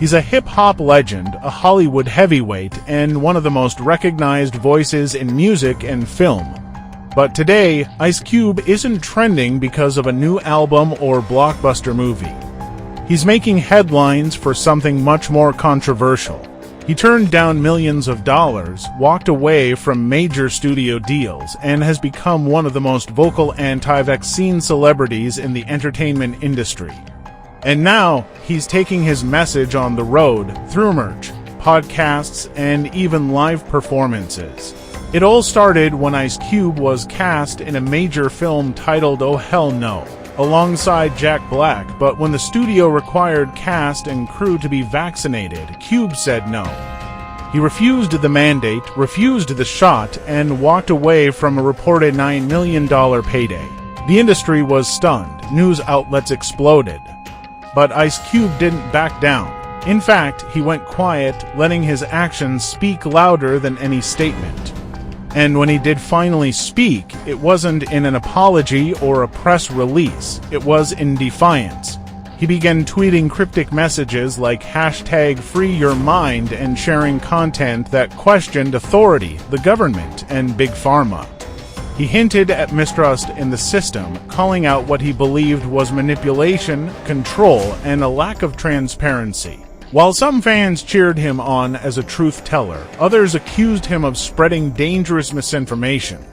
He's a hip-hop legend, a Hollywood heavyweight, and one of the most recognized voices in music and film. But today, Ice Cube isn't trending because of a new album or blockbuster movie. He's making headlines for something much more controversial. He turned down millions of dollars, walked away from major studio deals, and has become one of the most vocal anti-vaccine celebrities in the entertainment industry. And now, he's taking his message on the road, through merch, podcasts, and even live performances. It all started when Ice Cube was cast in a major film titled Oh Hell No, alongside Jack Black, but when the studio required cast and crew to be vaccinated, Cube said no. He refused the mandate, refused the shot, and walked away from a reported $9 million payday. The industry was stunned, news outlets exploded. But Ice Cube didn't back down. In fact, he went quiet, letting his actions speak louder than any statement. And when he did finally speak, it wasn't in an apology or a press release. It was in defiance. He began tweeting cryptic messages like #FreeYourMind and sharing content that questioned authority, the government, and Big Pharma. He hinted at mistrust in the system, calling out what he believed was manipulation, control, and a lack of transparency. While some fans cheered him on as a truth teller, others accused him of spreading dangerous misinformation.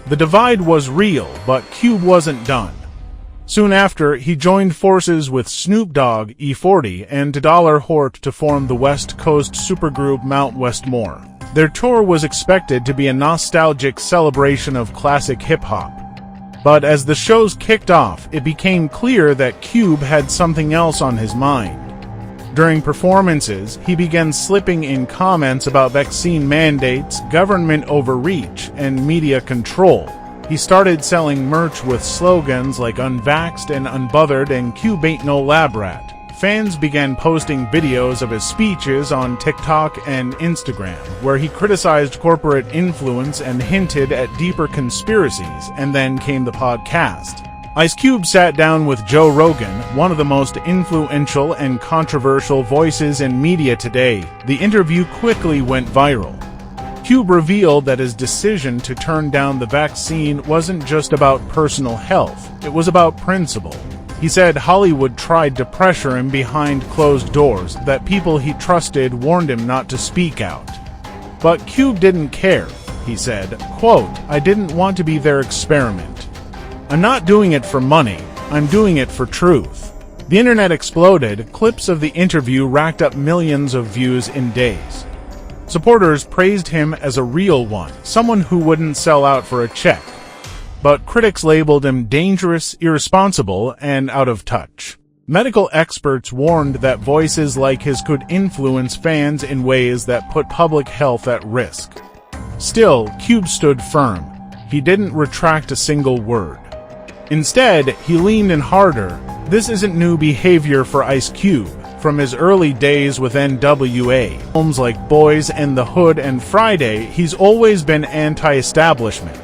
The divide was real, but Cube wasn't done. Soon after, he joined forces with Snoop Dogg, E40, and Dollar Hort to form the West Coast supergroup Mount Westmore. Their tour was expected to be a nostalgic celebration of classic hip-hop. But as the shows kicked off, it became clear that Cube had something else on his mind. During performances, he began slipping in comments about vaccine mandates, government overreach, and media control. He started selling merch with slogans like unvaxxed and unbothered and Cube ain't no lab rat. Fans began posting videos of his speeches on TikTok and Instagram, where he criticized corporate influence and hinted at deeper conspiracies, and then came the podcast. Ice Cube sat down with Joe Rogan, one of the most influential and controversial voices in media today. The interview quickly went viral. Cube revealed that his decision to turn down the vaccine wasn't just about personal health, it was about principle. He said Hollywood tried to pressure him behind closed doors, that people he trusted warned him not to speak out. But Cube didn't care. He said, quote, "I didn't want to be their experiment. I'm not doing it for money, I'm doing it for truth." The internet exploded. Clips of the interview racked up millions of views in days. Supporters praised him as a real one, someone who wouldn't sell out for a check. But critics labeled him dangerous, irresponsible, and out of touch. Medical experts warned that voices like his could influence fans in ways that put public health at risk. Still, Cube stood firm. He didn't retract a single word. Instead, he leaned in harder. This isn't new behavior for Ice Cube. From his early days with NWA, films like Boys and the Hood and Friday, he's always been anti-establishment.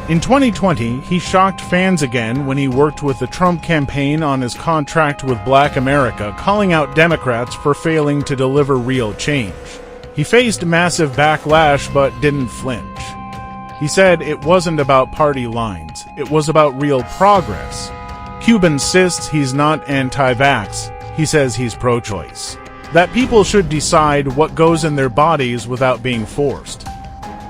In 2020, he shocked fans again when he worked with the Trump campaign on his contract with Black America, calling out Democrats for failing to deliver real change. He faced massive backlash but didn't flinch. He said it wasn't about party lines, it was about real progress. Cube insists he's not anti-vax, he says he's pro-choice. That people should decide what goes in their bodies without being forced.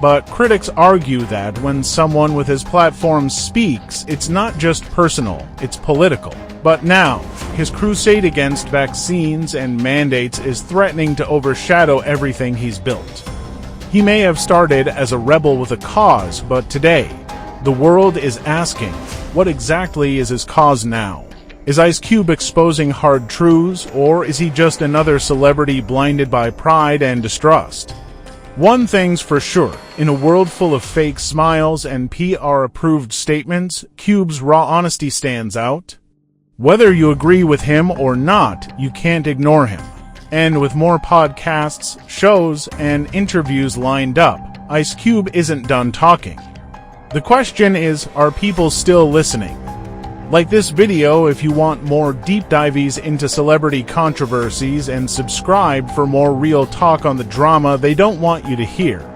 But critics argue that when someone with his platform speaks, it's not just personal, it's political. But now, his crusade against vaccines and mandates is threatening to overshadow everything he's built. He may have started as a rebel with a cause, but today, the world is asking, what exactly is his cause now? Is Ice Cube exposing hard truths, or is he just another celebrity blinded by pride and distrust? One thing's for sure, in a world full of fake smiles and PR-approved statements, Cube's raw honesty stands out. Whether you agree with him or not, you can't ignore him. And with more podcasts, shows, and interviews lined up, Ice Cube isn't done talking. The question is, are people still listening? Like this video if you want more deep dives into celebrity controversies, and subscribe for more real talk on the drama they don't want you to hear.